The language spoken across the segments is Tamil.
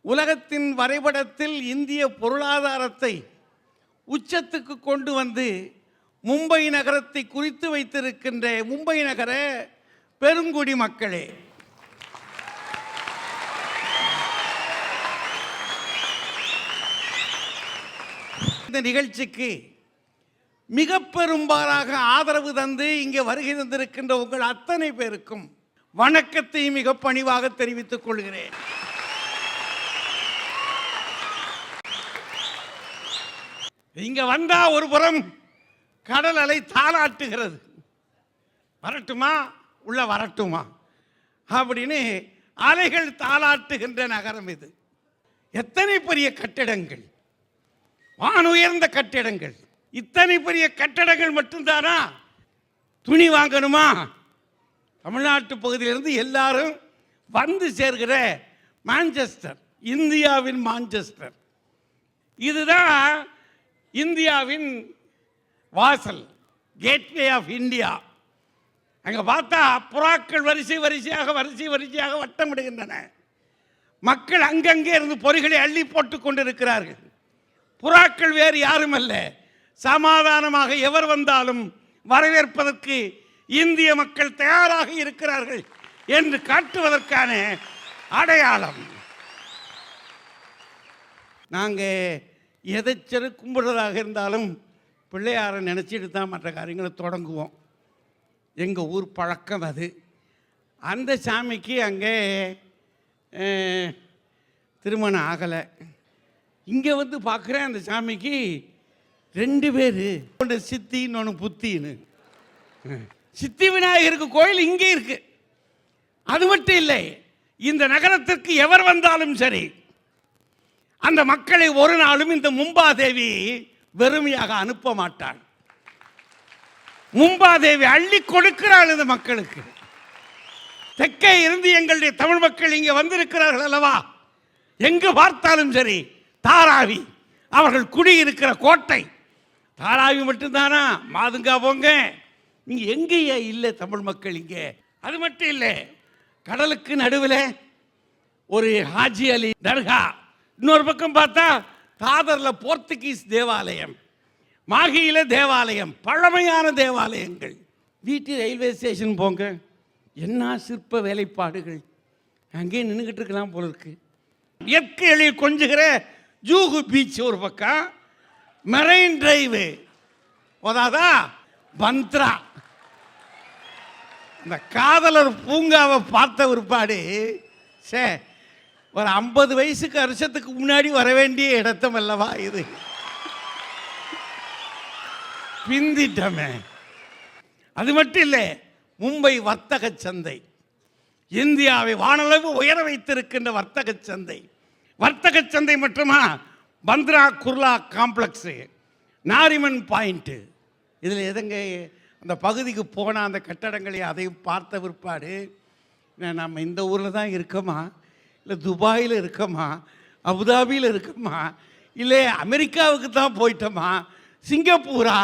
உலகத்தின் வரைபடத்தில் இந்திய பொருளாதாரத்தை உச்சத்துக்கு கொண்டு வந்து மும்பை நகரத்தை குறித்து வைத்திருக்கின்ற மும்பை நகர பெருங்குடி மக்களே, இந்த நிகழ்ச்சிக்கு மிக பெரும்பாலாக ஆதரவு தந்து இங்கே வருகை தந்திருக்கின்ற உங்கள் அத்தனை பேருக்கும் வணக்கத்தை மிக பணிவாக தெரிவித்துக் கொள்கிறேன். இங்க வந்தா ஒரு புறம் கடல் அலை தாளாட்டுகிறது, வரட்டுமா உள்ள வரட்டுமா அப்படின்னு அலைகள் தாளாட்டுகின்ற நகரம் இது. எத்தனை பெரிய கட்டிடங்கள், வானுயர்ந்த கட்டிடங்கள். இத்தனை பெரிய கட்டடங்கள் மட்டும்தானா? துணி வாங்கணுமா? தமிழ்நாட்டு பகுதியிலிருந்து எல்லாரும் வந்து சேர்கிற மான்செஸ்டர், இந்தியாவின் மான்செஸ்டர், இதுதான் இந்தியாவின் வாசல், கேட்வே ஆஃப் இந்தியா. அங்கே பார்த்தா புறாக்கள் வரிசை வரிசையாக வட்டமிடுகின்றன. மக்கள் அங்கங்கே இருந்து பொறிகளை அள்ளி போட்டுக் கொண்டிருக்கிறார்கள். புறாக்கள் வேறு யாரும் அல்ல, சமாதானமாக எவர் வந்தாலும் வரவேற்பதற்கு இந்திய மக்கள் தயாராக இருக்கிறார்கள் என்று காட்டுவதற்கான அடையாளம். நாங்கள் எதை கும்பிடுறதாக இருந்தாலும் பிள்ளையாரை நினச்சிட்டு தான் மற்ற காரியங்களை தொடங்குவோம். எங்கள் ஊர் பழக்கம் அது. அந்த சாமிக்கு அங்கே திருமணம் ஆகலை. இங்கே வந்து பார்க்குறேன், அந்த சாமிக்கு 2 பேர், ஒன்று சித்தின்னு ஒன்று புத்தின்னு. சித்தி விநாயகருக்கு கோயில் இங்கே இருக்கு. அது மட்டும் இல்லை, இந்த நகரத்திற்கு எவர் வந்தாலும் சரி அந்த மக்களை ஒரு நாளும் இந்த மும்பாதேவி வெறுமையாக அனுப்ப மாட்டாள். மும்பாதேவி அள்ளி கொடுக்கிறாள் இந்த மக்களுக்கு. தெற்கே இருந்து எங்களுடைய தமிழ் மக்கள் இங்கே வந்திருக்கிறார்கள் அல்லவா, எங்கு பார்த்தாலும் சரி தாராவி அவர்கள் குடியிருக்கிற கோட்டை. தாராவி மட்டும்தானா? மாதுங்கா போங்க, இங்கே எங்கேயே இல்லை தமிழ் மக்கள் இங்கே. அது மட்டும் இல்லை, கடலுக்கு நடுவில் ஒரு ஹாஜி அலி தர்கா, இன்னொரு பக்கம் பார்த்தா தாதரில் போர்த்துகீஸ் தேவாலயம், மாகியில தேவாலயம், பழமையான தேவாலயங்கள். வீட்டு ரயில்வே ஸ்டேஷன் போங்க, என்ன சிற்ப வேலைப்பாடுகள். அங்கேயே நின்றுக்கிட்டு இருக்கலாம் போல இருக்கு. இயற்கை எழில் கொஞ்சுகிற ஜூகு பீச் ஒரு பக்கம், மெரைன் டிரைவு போதாதா, பந்த்ரா. இந்த காதலர் பூங்காவை பார்த்த ஒருபாடு சே, ஒரு 50 வயசுக்கு வருஷத்துக்கு முன்னாடி வர வேண்டிய இடத்தம் அல்லவா இது, பிந்திட்டமே. அது மட்டும் இல்லை, மும்பை வர்த்தக சந்தை, இந்தியாவை வானளவு உயர வைத்திருக்கின்ற வர்த்தக சந்தை. வர்த்தக சந்தை மட்டுமா, பந்த்ரா குர்லா காம்ப்ளெக்ஸு, நாரிமன் பாயிண்ட்டு. இதில் எதங்க அந்த பகுதிக்கு போனால் அந்த கட்டடங்களை அதையும் பார்த்த பிற்பாடு நம்ம இந்த ஊரில் தான் இருக்கோமா, இல்லை துபாயில் இருக்கோமா, அபுதாபியில் இருக்கோமா, இல்லை அமெரிக்காவுக்கு தான் போயிட்டோமா, சிங்கப்பூரா,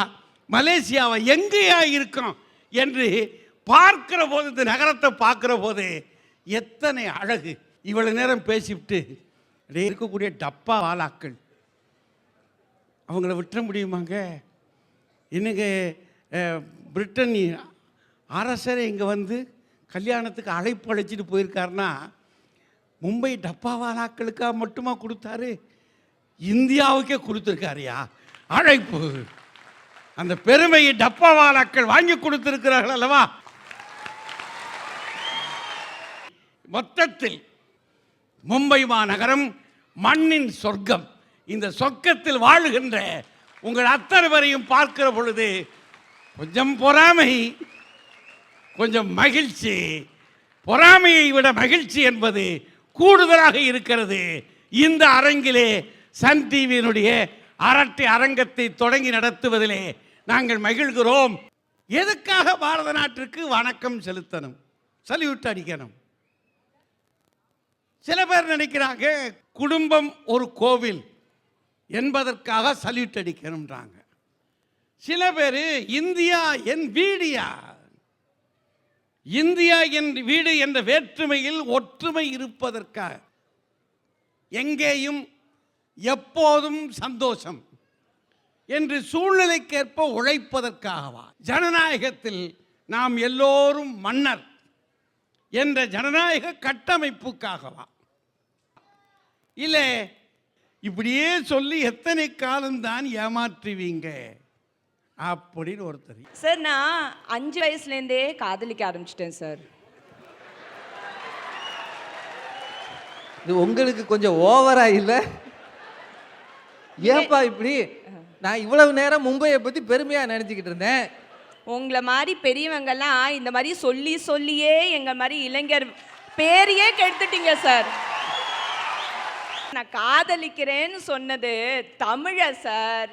மலேசியாவா, எங்கேயா இருக்கோம் என்று பார்க்கிற போது, இந்த நகரத்தை பார்க்குற போது எத்தனை அழகு. இவ்வளவு நேரம் பேசிவிட்டு இருக்கக்கூடிய டப்பா வாலாக்கள், அவங்கள விட்டுற முடியுமாங்க? இன்னைக்கு பிரிட்டன் அரசரை இங்கே வந்து கல்யாணத்துக்கு அழைப்பு அழைச்சிட்டு போயிருக்காருன்னா, மும்பை டப்பாவாலாக்களுக்காக மட்டுமா கொடுத்தாரு? இந்தியாவுக்கே கொடுத்துருக்காருயா அழைப்பு. அந்த பெருமையை டப்பாவாலாக்கள் வாங்கி கொடுத்திருக்கிறார்கள் அல்லவா. மொத்தத்தில் மும்பை மாநகரம் மண்ணின் சொர்க்கம். இந்த சொர்க்கத்தில் வாழுகின்ற உங்கள் அத்தனை பேரையும் பார்க்கிற பொழுது கொஞ்சம் பொறாமை, கொஞ்சம் மகிழ்ச்சி. பொறாமையை விட மகிழ்ச்சி என்பது கூடுதலாக இருக்கிறது. இந்த அரங்கிலே சன் டிவியினுடைய அரட்டை அரங்கத்தை தொடங்கி நடத்துவதிலே நாங்கள் மகிழ்கிறோம். எதுக்காக பாரத நாட்டிற்கு வணக்கம் செலுத்தணும், சல்யூட் அடிக்கணும்? சில பேர் நினைக்கிறாங்க குடும்பம் ஒரு கோவில் என்பதற்காக சல்யூட் அடிக்கணும்ன்றாங்க. சில பேர் இந்தியா என் வீடியா, இந்தியா என் வீடு என்ற வேற்றுமையில் ஒற்றுமை இருப்பதற்காக எங்கேயும் எப்போதும் சந்தோஷம் என்று சூழ்நிலைக்கேற்ப உழைப்பதற்காகவா? ஜனநாயகத்தில் நாம் எல்லோரும் மன்னர் என்ற ஜனநாயக கட்டமைப்புக்காகவா? இல்லை இப்படியே சொல்லி எத்தனை காலம்தான் ஏமாற்றுவீங்க அப்படின்னு ஒருத்தர். சார் நான் 5 வயசுலேருந்தே காதலிக்க ஆரம்பிச்சிட்டேன் சார். இது உங்களுக்கு கொஞ்சம் ஓவரா இல்ல? ஏன்பா இப்படி? நான் இவ்வளவு நேரம் மும்பையை பத்தி பெருமையா நினைச்சுக்கிட்டு இருந்தேன். உங்களை மாதிரி பெரியவங்கெல்லாம் இந்த மாதிரி சொல்லி சொல்லியே எங்க மாதிரி இளைஞர் பேரையே கெடுத்துட்டீங்க சார். நான் காதலிக்கிறேன்னு சொன்னது தமிழ சார்.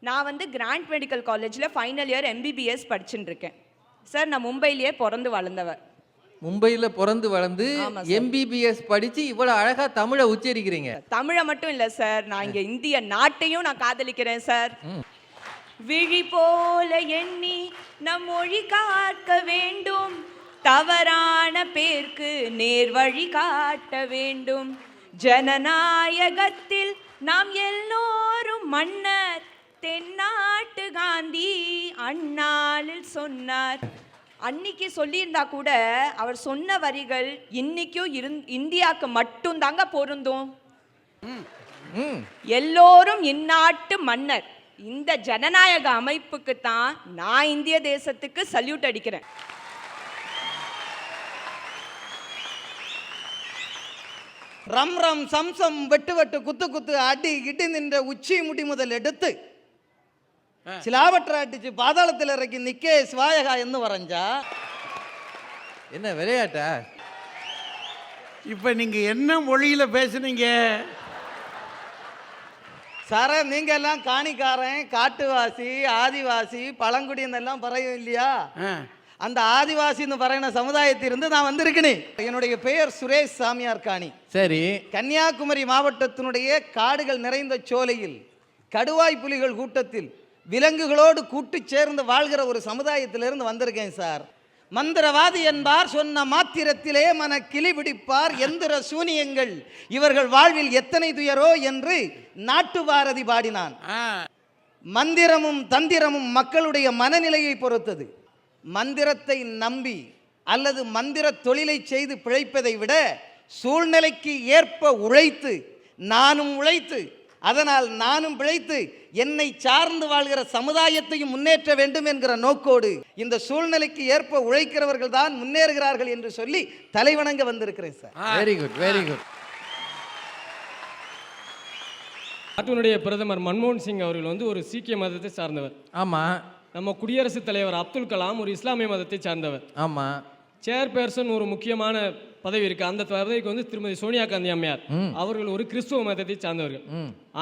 நான் வந்து கிராண்ட் மெடிக்கல் காலேஜில் ஃபைனல் இயர் MBBS படிச்சுட்டு இருக்கேன் சார். நான் மும்பையிலேயே பிறந்து வளர்ந்தவர். மும்பையில பிறந்து வளர்ந்து MBBS படிச்சு இவ்வளவு அழகா தமிழை உச்சரிக்கிறீங்க. தமிழை மட்டும் இல்ல சார், நான் இங்க இந்திய நாட்டையும் நான் காதலிக்கிறேன் சார். விழி போல எண்ணி நம் மொழி காக்க வேண்டும், தவறான பேர்க்கு நேர் வழி காட்ட வேண்டும். ஜனநாயகத்தில் நாம் எல்லோரும் மன்னர், தென்னாட்டு காந்தி அந்நாளில் சொன்னார். அன்னைக்கு சொல்லியிருந்தா கூட அவர் சொன்ன வரிகள் இன்னைக்கும் இந்தியாவுக்கு மட்டும் தாங்க பொருந்தும். எல்லோரும் இந்நாட்டு மன்னர், இந்த ஜனநாயக அமைப்புக்கு தான் நான் இந்திய தேசத்துக்கு சல்யூட் அடிக்கிறேன். ரம் ரம் சம்சம் வெட்டு வெட்டு குத்து குத்து அடி இடி நின்ற உச்சி முடி முதல் எடுத்து சிலாவற்ற அடிச்சு பாதாளத்தில் இறக்கி நிக்கே சிவாயகா என்று வரைஞ்சா என்ன விளையாட்டா? இப்ப நீங்க என்ன மொழியில பேசுனீங்க சார? நீங்க எல்லாம் காணிக்காரன், காட்டுவாசி, ஆதிவாசி, பழங்குடியின எல்லாம் பறையும் இல்லையா? அந்த ஆதிவாசின்னு பறையின சமுதாயத்திலிருந்து நான் வந்திருக்கேன். என்னுடைய பெயர் சுரேஷ் சாமியார் காணி. சரி. கன்னியாகுமரி மாவட்டத்தினுடைய காடுகள் நிறைந்த சோலையில் கடுவாய் புலிகள் கூட்டத்தில் விலங்குகளோடு கூட்டு சேர்ந்து வாழ்கிற ஒரு சமுதாயத்திலிருந்து வந்திருக்கேன் சார். மந்திரவாதி என்பார், சொன்ன மாத்திரத்திலே மன கிளி பிடிப்பார், எந்திர சூனியங்கள் இவர்கள் வாழ்வில் எத்தனை துயரோ என்று நாட்டு பாரதி பாடினான். மந்திரமும் தந்திரமும் மக்களுடைய மனநிலையை பொறுத்தது. மந்திரத்தை நம்பி அல்லது மந்திர தொழிலை செய்து பிழைப்பதை விட சூழ்நிலைக்கு ஏற்ப உழைத்து, நானும் உழைத்து, அதனால் நானும் பிழைத்து என்னை சார்ந்து வாழ்கிற சமுதாயத்தையும் முன்னேற்ற வேண்டும் என்கிற நோக்கோடு இந்த சூழ்நிலைக்கு ஏற்ப உழைக்கிறவர்கள் தான் முன்னேறுகிறார்கள் என்று சொல்லி தலைவணங்க வந்திருக்கிறேன் sir. Very good, very good. நாட்டினுடைய பிரதமர் மன்மோகன் சிங் அவர்கள் வந்து ஒரு சீக்கிய மதத்தை சார்ந்தவர். ஆமா. நம்ம குடியரசுத் தலைவர் அப்துல் கலாம் ஒரு இஸ்லாமிய மதத்தை சார்ந்தவர். ஆமா. சேர்பர்சன் ஒரு முக்கியமான பதவி இருக்கு. அந்த பதவிக்கு வந்து திருமதி சோனியா காந்தி அம்மையார் அவர்கள் ஒரு கிறிஸ்துவ மதத்தை சார்ந்தவர்கள்.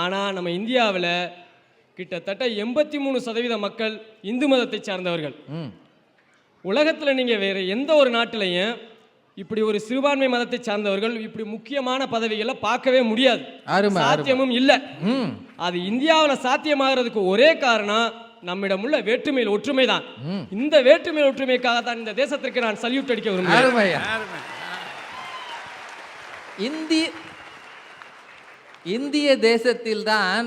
ஆனா நம்ம இந்தியாவில் கிட்டத்தட்ட 83% மக்கள் இந்து மதத்தை சார்ந்தவர்கள். உலகத்தில் நீங்க வேற எந்த ஒரு நாட்டிலையும் இப்படி ஒரு சிறுபான்மை மதத்தை சார்ந்தவர்கள் இப்படி முக்கியமான பதவிகளை பார்க்கவே முடியாது, சாத்தியமும் இல்லை. அது இந்தியாவில் சாத்தியமாகிறதுக்கு ஒரே காரணம் நம்மிடம் உள்ள வேற்றுமையில் ஒற்றுமை தான். இந்த வேற்றுமையில் ஒற்றுமைக்காக தான் இந்த தேசத்திற்கு நான் சல்யூட் அடிக்க விரும்புகிறேன். இந்திய தேசத்தில்தான்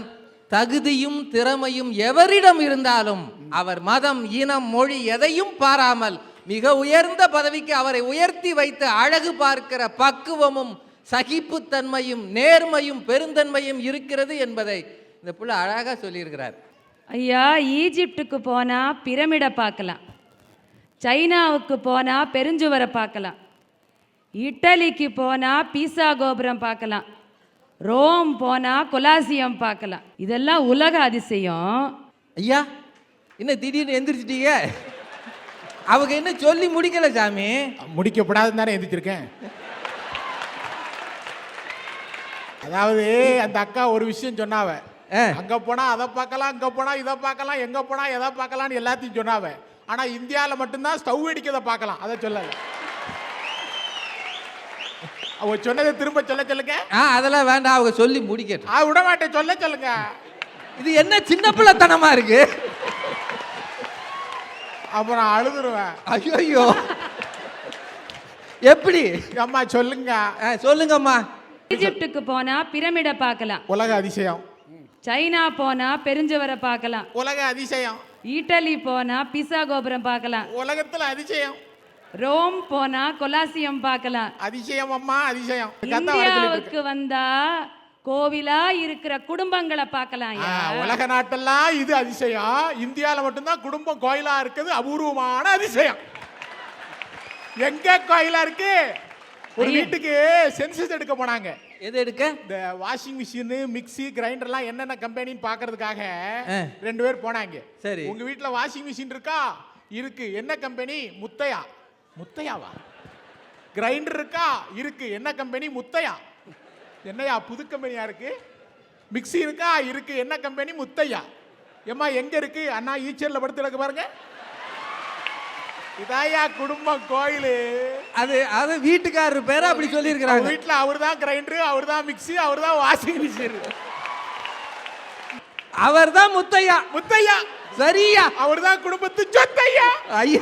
தகுதியும் திறமையும் எவரிடம் இருந்தாலும் அவர் மதம், இனம், மொழி எதையும் பாராமல் மிக உயர்ந்த பதவிக்கு அவரை உயர்த்தி வைத்து அழகு பார்க்கிற பக்குவமும் சகிப்புத்தன்மையும் நேர்மையும் பெருந்தன்மையும் இருக்கிறது என்பதை இந்த புள்ள அழகாக சொல்லியிருக்கிறார். ஐயா, ஈஜிப்டுக்கு போனால் பிரமிடை பார்க்கலாம், சைனாவுக்கு போனால் பெருஞ்சுவரை பார்க்கலாம், இட்டலிக்கு போனால் பீசா கோபுரம் பார்க்கலாம், ரோம் போனால் கொலாசியம் பார்க்கலாம். இதெல்லாம் உலக அதிசயம். ஐயா, என்ன திடீர்னு எந்திரிச்சிட்டீங்க? அவங்க என்ன சொல்லி முடிக்கல சாமி. முடிக்கப்படாதுன்னு தானே எந்திரிச்சிருக்கேன். அதாவது அந்த அக்கா ஒரு விஷயம் சொன்னாவ, அங்க போனா அதை பார்க்கலாம், அங்க போனா இதை பார்க்கலாம், எங்க போனா எதை பார்க்கலாம்னு எல்லாத்தையும் சொன்னாவ. ஆனா இந்தியாவில் மட்டும்தான் ஸ்டவ் அடிக்கிறத பார்க்கலாம், அதை சொல்லல. அவ சொன்னதை திரும்ப சொல்லுங்க. அதெல்லாம் வேண்டாம், அவங்க சொல்லி முடிக்கட்டும். விட மாட்டேன், சொல்லுங்க. இது என்ன சின்ன பிள்ளைத்தனமா இருக்கு? அப்புறம் அழுதுருவேன். ஐயோ, எப்படி? அம்மா சொல்லுங்க. சொல்லுங்கம்மா. ஈஜிப்டுக்கு போனா பிரமிடை பார்க்கலாம். உலக அதிசயம். சைனா போனா பெருஞ்சுவரை பார்க்கலாம். உலக அதிசயம். இட்டலி போனா பிசா கோபுரம் பார்க்கலாம். உலகத்துல அதிசயம். ரோம் போனா கொலாசியம் பார்க்கலாம். அதிசயம் அம்மா, அதிசயம். இந்தியாவுக்கு வந்தா கோவிலா இருக்கிற குடும்பங்களை பார்க்கலாம். உலக நாட்டெல்லாம் இது அதிசயம். இந்தியால மட்டும்தான் குடும்பம் கோயிலா இருக்குது அபூர்வமான அதிசயம். எங்க கோயிலா இருக்கு? ஒரு வீட்டுக்கு சென்சஸ் எடுக்க போனாங்க. எது எடுக்க? இந்த வாஷிங் மிஷின், மிக்ஸி, கிரைண்டர்லாம் என்னென்ன கம்பெனின்னு பாக்குறதுக்காக 2 பேர் போனாங்க. சரி. உங்க வீட்டுல வாஷிங் மிஷின் இருக்கா? இருக்கு. என்ன கம்பெனி? முத்தையா. முத்தையாவா? கிரைண்டர் இருக்கா? இருக்கு. என்ன கம்பெனி? முத்தையா. என்னையா புது கம்பெனியா இருக்கு? மிக்ஸி இருக்கா? இருக்கு. என்ன கம்பெனி? முத்தையா. ஏம்மா எங்க இருக்கு? அண்ணா ஈச்சர்ல படுத்து கிடக்கு பாருங்க. இதாயா குடும்பம் கோயிலு. அது வீட்டுக்காரர் பேரை அப்படி சொல்லி இருக்காங்க. வீட்டுல அவர்தான் கிரைண்டர், அவர்தான் மிக்ஸி, அவர்தான் வாஷிங் மிஷின். அவர்தான் முத்தையா. முத்தையா சரியா? அவர்தான் குடும்பத்து சொத்தையா. ஐயோ